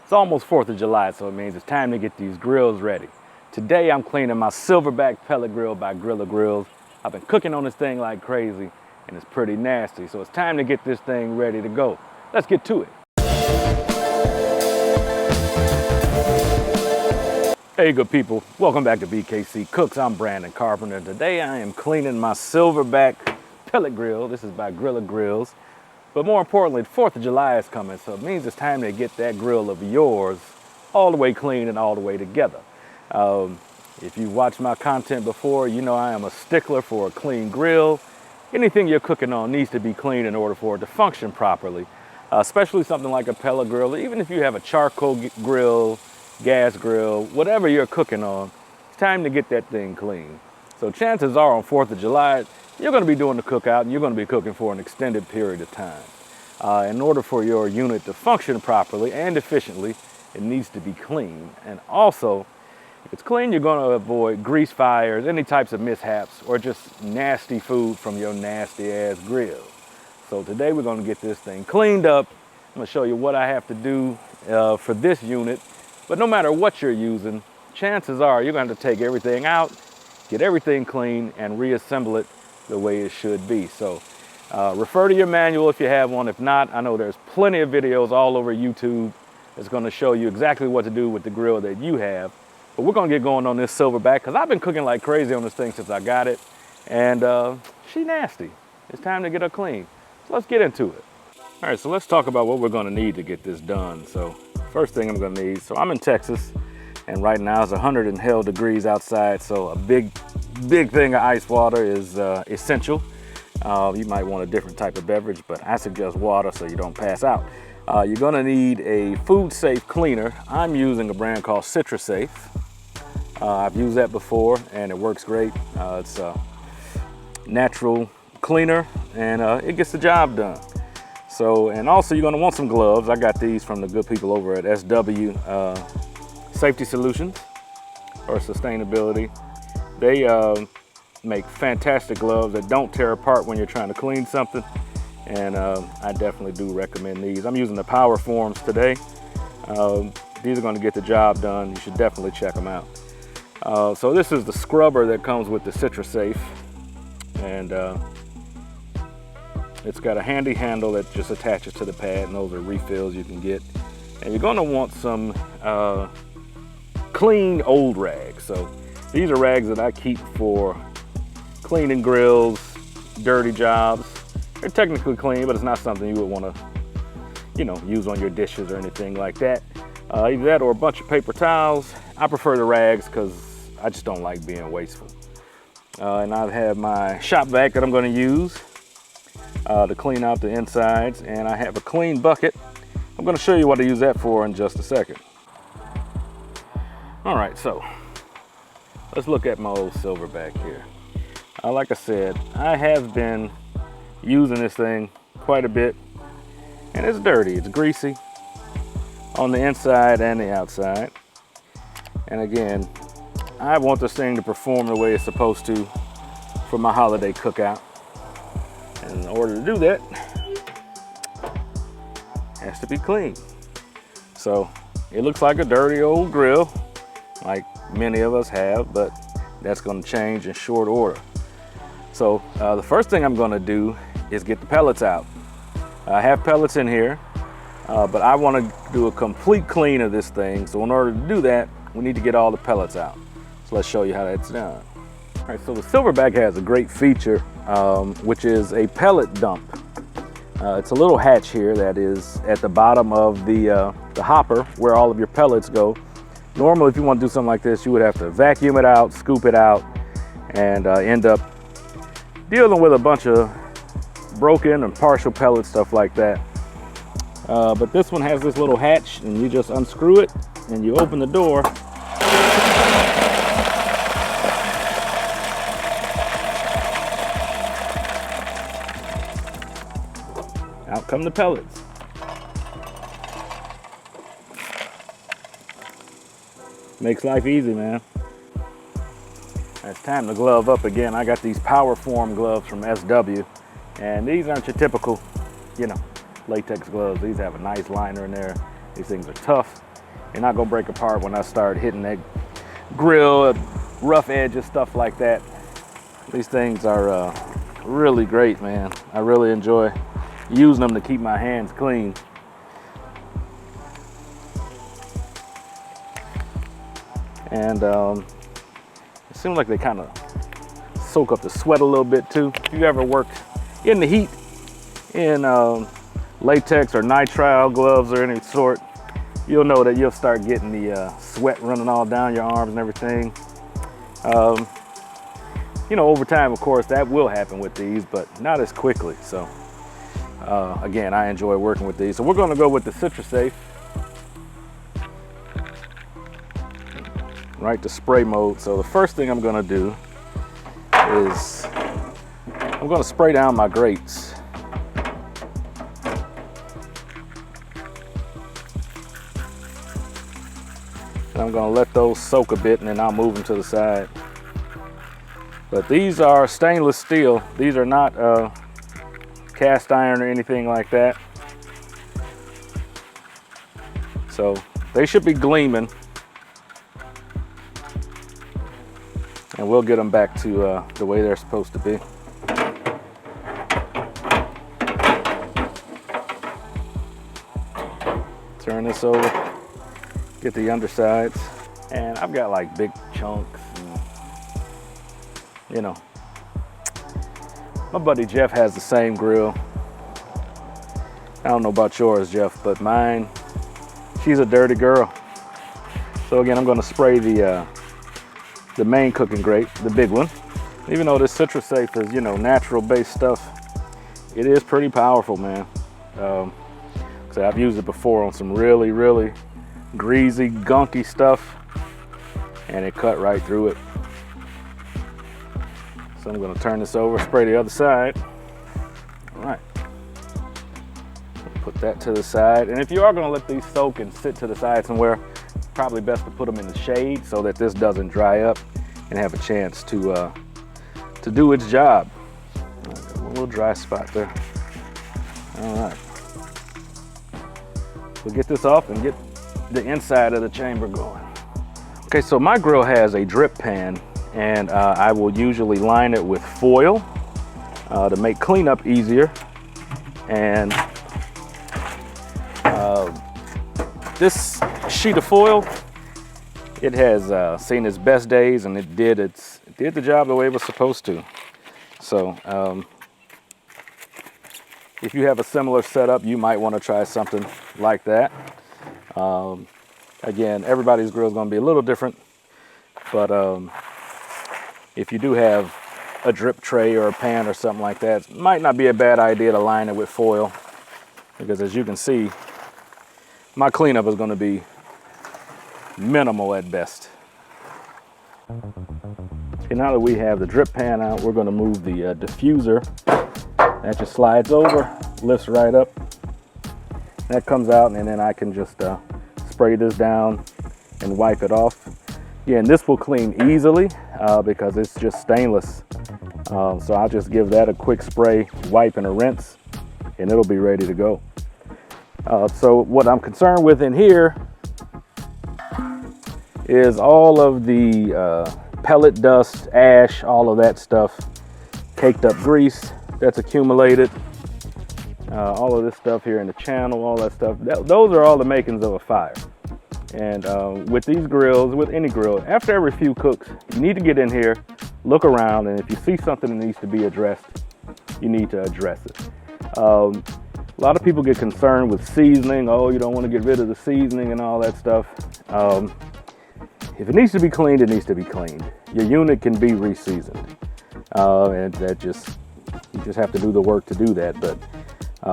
It's almost 4th of July, so it means it's time to get these grills ready. Today I'm cleaning my Silverbac pellet grill by Grilla grills. I've been cooking on this thing like crazy and it's pretty nasty, so it's time to get this thing ready to go. Let's get to it. Hey good people, welcome back to BKC Cooks. I'm Brandon Carpenter. Today I am cleaning my Silverbac pellet grill. This is by Grilla Grills. But more importantly, the 4th of July is coming, so it means it's time to get that grill of yours all the way clean and all the way together. If you've watched my content before, you know I am a stickler for a clean grill. Anything you're cooking on needs to be clean in order for it to function properly, especially something like a pellet grill. Even if you have a charcoal grill, gas grill, whatever you're cooking on, it's time to get that thing clean. So chances are on 4th of July, you're going to be doing the cookout and you're going to be cooking for an extended period of time. In order for your unit to function properly and efficiently, it needs to be clean. And also, if it's clean, you're going to avoid grease fires, any types of mishaps, or just nasty food from your nasty ass grill. So today we're going to get this thing cleaned up. I'm going to show you what I have to do for this unit. But no matter what you're using, chances are you're going to have to take everything out, get everything clean, and reassemble it the way it should be. So refer to your manual if you have one. If not, I know there's plenty of videos all over YouTube that's going to show you exactly what to do with the grill that you have. But we're going to get going on this Silverbac because I've been cooking like crazy on this thing since I got it. And she's nasty. It's time to get her clean. So let's get into it. All right, so let's talk about what we're going to need to get this done. So first thing I'm going to need, so I'm in Texas, and right now it's 100 and hell degrees outside, so a big thing of ice water is essential. You might want a different type of beverage, but I suggest water so you don't pass out. You're going to need a food safe cleaner. I'm using a brand called CitraSafe. I've used that before and it works great. It's a natural cleaner and it gets the job done. So, and also you're going to want some gloves. I got these from the good people over at SW Safety Solutions or Sustainability. They make fantastic gloves that don't tear apart when you're trying to clean something. And I definitely do recommend these. I'm using the Power Forms today. These are going to get the job done. You should definitely check them out. So this is the scrubber that comes with the CitraSafe. And it's got a handy handle that just attaches to the pad, and those are refills you can get. And you're going to want some clean old rags. So these are rags that I keep for cleaning grills, dirty jobs. They're technically clean, but it's not something you would want to, you know, use on your dishes or anything like that. Either that or a bunch of paper towels. I prefer the rags because I just don't like being wasteful. And I have my shop vac that I'm going to use to clean out the insides, and I have a clean bucket. I'm going to show you what I use that for in just a second. All right, so let's look at my old Silverbac here. Like I said, I have been using this thing quite a bit, and it's dirty, it's greasy on the inside and the outside. And again, I want this thing to perform the way it's supposed to for my holiday cookout. And in order to do that, it has to be clean. So it looks like a dirty old grill, like many of us have, but that's going to change in short order. So the first thing I'm going to do is get the pellets out. I have pellets in here, but I want to do a complete clean of this thing. So in order to do that, we need to get all the pellets out. So let's show you how that's done. All right, so the Silverbac has a great feature, which is a pellet dump. It's a little hatch here that is at the bottom of the hopper where all of your pellets go. Normally, if you want to do something like this, you would have to vacuum it out, scoop it out, and end up dealing with a bunch of broken and partial pellet stuff like that. But this one has this little hatch, and you just unscrew it and you open the door. Out come the pellets. Makes life easy, man. It's time to glove up again. I got these Power Form gloves from SW, and these aren't your typical, you know, latex gloves. These have a nice liner in there. These things are tough. They're not gonna break apart when I start hitting that grill, rough edges, stuff like that. These things are really great, man. I really enjoy using them to keep my hands clean. And it seems like they kind of soak up the sweat a little bit too. If you ever worked in the heat in latex or nitrile gloves or any sort, you'll know that you'll start getting the sweat running all down your arms and everything. You know, over time, of course, that will happen with these, but not as quickly. So again, I enjoy working with these. So we're gonna go with the CitraSafe. Right, to spray mode. So the first thing I'm gonna do is I'm gonna spray down my grates. And I'm gonna let those soak a bit and then I'll move them to the side. But these are stainless steel. These are not cast iron or anything like that. So they should be gleaming. And we'll get them back to the way they're supposed to be. Turn this over, get the undersides. And I've got like big chunks, and, you know. My buddy Jeff has the same grill. I don't know about yours, Jeff, but mine, she's a dirty girl. So again, I'm gonna spray the main cooking grate, the big one. Even though this CitraSafe is, you know, natural based stuff, it is pretty powerful, man. So I've used it before on some really, really greasy, gunky stuff, and it cut right through it. So I'm gonna turn this over, spray the other side. All right, put that to the side. And if you are gonna let these soak and sit to the side somewhere, probably best to put them in the shade so that this doesn't dry up and have a chance to do its job. Got a little dry spot there. All right. We'll get this off and get the inside of the chamber going. Okay, so my grill has a drip pan, and I will usually line it with foil to make cleanup easier. And this sheet of foil, it has seen its best days, and it did the job the way it was supposed to. So if you have a similar setup, you might want to try something like that. Again, everybody's grill is going to be a little different, but if you do have a drip tray or a pan or something like that, it might not be a bad idea to line it with foil, because as you can see, my cleanup is going to be minimal at best. Okay, now that we have the drip pan out, we're going to move the diffuser. That just slides over, lifts right up. That comes out, and then I can just spray this down and wipe it off. Yeah, and this will clean easily because it's just stainless. So I'll just give that a quick spray, wipe and a rinse, and it'll be ready to go. So what I'm concerned with in here is all of the pellet dust, ash, all of that stuff, caked up grease that's accumulated, all of this stuff here in the channel, all that stuff. Those are all the makings of a fire. And with these grills, with any grill, after every few cooks, you need to get in here, look around, and if you see something that needs to be addressed, you need to address it. A lot of people get concerned with seasoning. Oh, you don't want to get rid of the seasoning and all that stuff. If it needs to be cleaned, it needs to be cleaned. Your unit can be re-seasoned. And that you just have to do the work to do that. But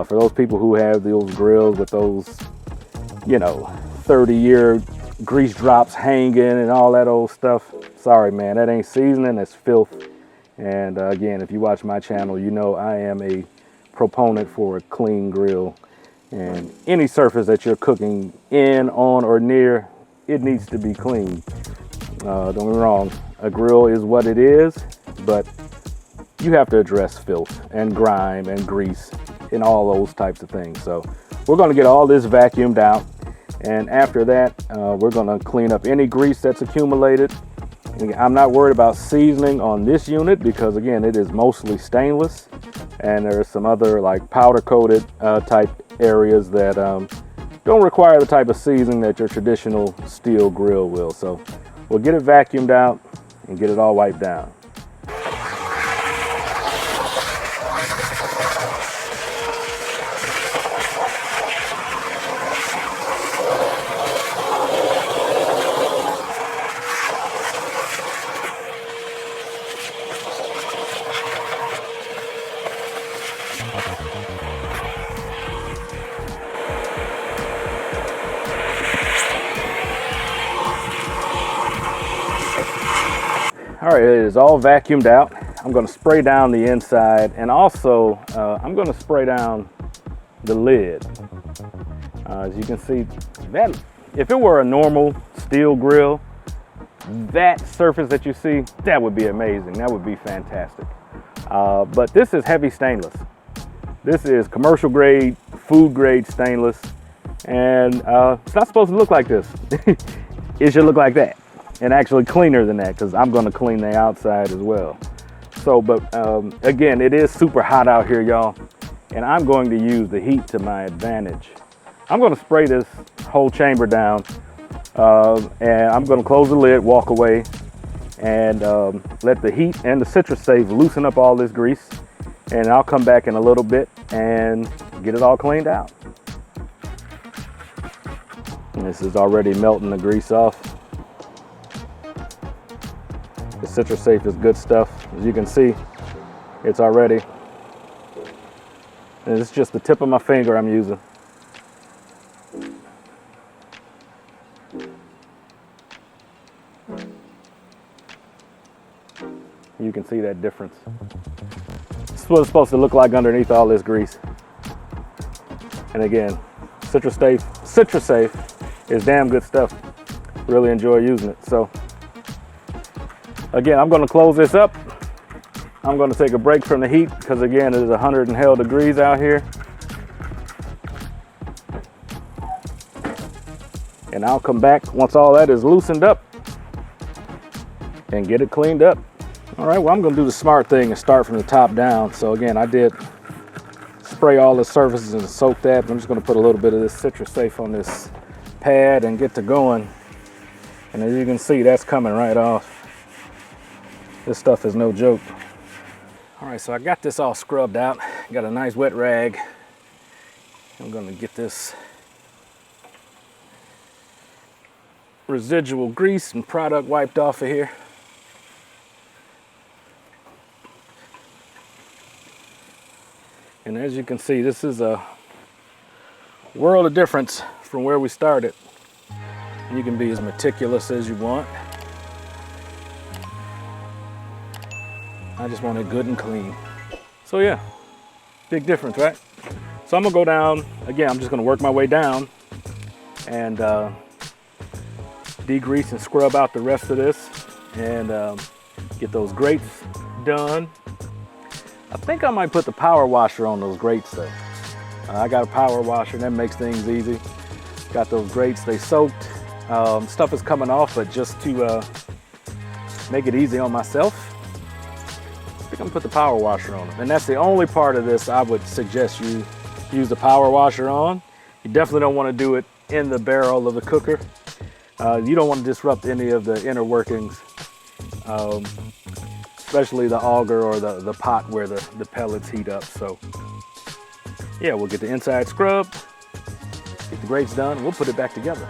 for those people who have those grills with those, 30-year grease drops hanging and all that old stuff, sorry, man, that ain't seasoning, that's filth. And again, if you watch my channel, you know I am a proponent for a clean grill. And any surface that you're cooking in, on, or near, it needs to be clean. Don't get me wrong, a grill is what it is, but you have to address filth and grime and grease and all those types of things. So we're gonna get all this vacuumed out, And after that, we're gonna clean up any grease that's accumulated. And I'm not worried about seasoning on this unit because again, it is mostly stainless. And there are some other like powder coated type areas that don't require the type of seasoning that your traditional steel grill will. So we'll get it vacuumed out and get it all wiped down. All right, it is all vacuumed out. I'm gonna spray down the inside, and also I'm gonna spray down the lid. As you can see, that if it were a normal steel grill, that surface that you see, that would be amazing. That would be fantastic. But this is heavy stainless. This is commercial grade, food grade stainless, and it's not supposed to look like this. It should look like that, and actually cleaner than that, because I'm going to clean the outside as well. So, but again, it is super hot out here, y'all, and I'm going to use the heat to my advantage. I'm going to spray this whole chamber down, and I'm going to close the lid, walk away, and let the heat and the citrus safe loosen up all this grease. And I'll come back in a little bit and get it all cleaned out. And this is already melting the grease off. The citrus safe is good stuff. As you can see, it's already, and it's just the tip of my finger I'm using. You can see that difference. This is what it's supposed to look like underneath all this grease. And again, citrus safe is damn good stuff. Really enjoy using it. So again, I'm going to close this up. I'm going to take a break from the heat because again, it is 100 and hell degrees out here. And I'll come back once all that is loosened up and get it cleaned up. All right, well, I'm gonna do the smart thing and start from the top down. So again, I did spray all the surfaces and soak that. I'm just gonna put a little bit of this citrus safe on this pad and get to going. And as you can see, that's coming right off. This stuff is no joke. All right, so I got this all scrubbed out. Got a nice wet rag. I'm gonna get this residual grease and product wiped off of here. And as you can see, this is a world of difference from where we started. You can be as meticulous as you want. I just want it good and clean. So yeah, big difference, right? So I'm gonna go down, again, I'm just gonna work my way down and degrease and scrub out the rest of this and get those grates done. I think I might put the power washer on those grates though. I got a power washer and that makes things easy. Got those grates, they soaked. Stuff is coming off, but just to make it easy on myself, I think I'm gonna put the power washer on them. And that's the only part of this I would suggest you use the power washer on. You definitely don't wanna do it in the barrel of the cooker. You don't wanna disrupt any of the inner workings. Especially the auger or the pot where the pellets heat up. So yeah, we'll get the inside scrubbed, get the grates done, and we'll put it back together.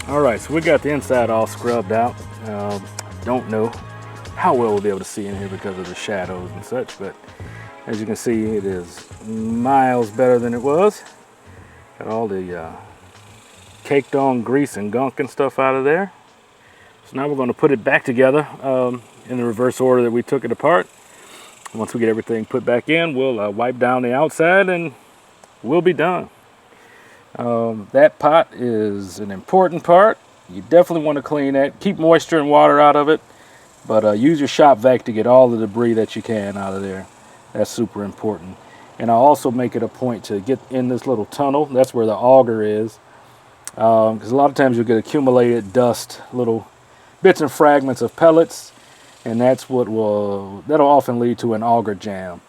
All right, so we got the inside all scrubbed out. Don't know how well we'll be able to see in here because of the shadows and such, but as you can see, it is miles better than it was. Got all the caked on grease and gunk and stuff out of there. So now we're going to put it back together in the reverse order that we took it apart. Once we get everything put back in, we'll wipe down the outside and we'll be done. That pot is an important part. You definitely want to clean that. Keep moisture and water out of it. But use your shop vac to get all the debris that you can out of there. That's super important. And I'll also make it a point to get in this little tunnel. That's where the auger is. Because a lot of times you'll get accumulated dust, little bits and fragments of pellets, and that'll often lead to an auger jam.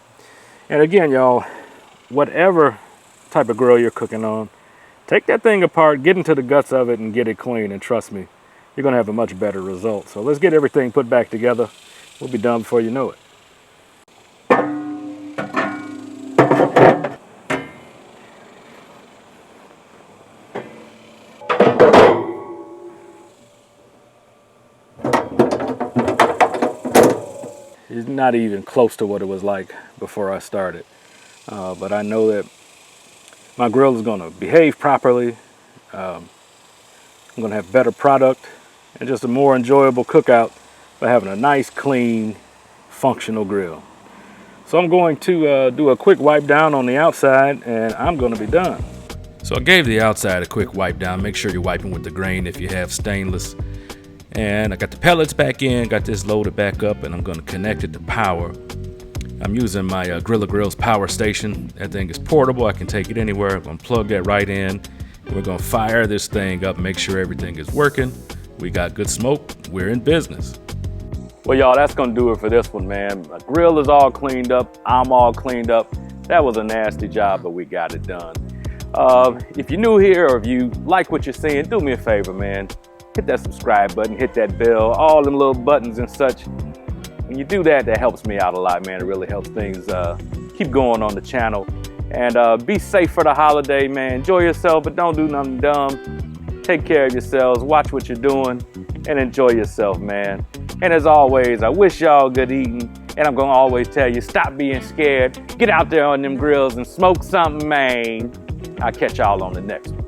And again, y'all, whatever type of grill you're cooking on, take that thing apart, get into the guts of it, and get it clean. And trust me, you're gonna have a much better result. So let's get everything put back together. We'll be done before you know it. It's not even close to what it was like before I started. But I know that my grill is gonna behave properly. I'm gonna have better product and just a more enjoyable cookout by having a nice, clean, functional grill. So I'm going to do a quick wipe down on the outside, and I'm gonna be done. So I gave the outside a quick wipe down. Make sure you're wiping with the grain if you have stainless. And I got the pellets back in, got this loaded back up, and I'm gonna connect it to power. I'm using my Grilla Grill's power station. That thing is portable, I can take it anywhere. I'm gonna plug that right in. And we're gonna fire this thing up, make sure everything is working. We got good smoke, we're in business. Well, y'all, that's gonna do it for this one, man. My grill is all cleaned up, I'm all cleaned up. That was a nasty job, but we got it done. If you're new here or if you like what you're seeing, do me a favor, man. Hit that subscribe button, hit that bell, all them little buttons and such. When you do that, that helps me out a lot, man. It really helps things keep going on the channel. And be safe for the holiday, man. Enjoy yourself, but don't do nothing dumb. Take care of yourselves, watch what you're doing, and enjoy yourself, man. And as always, I wish y'all good eating. And I'm gonna always tell you, stop being scared. Get out there on them grills and smoke something, man. I'll catch y'all on the next one.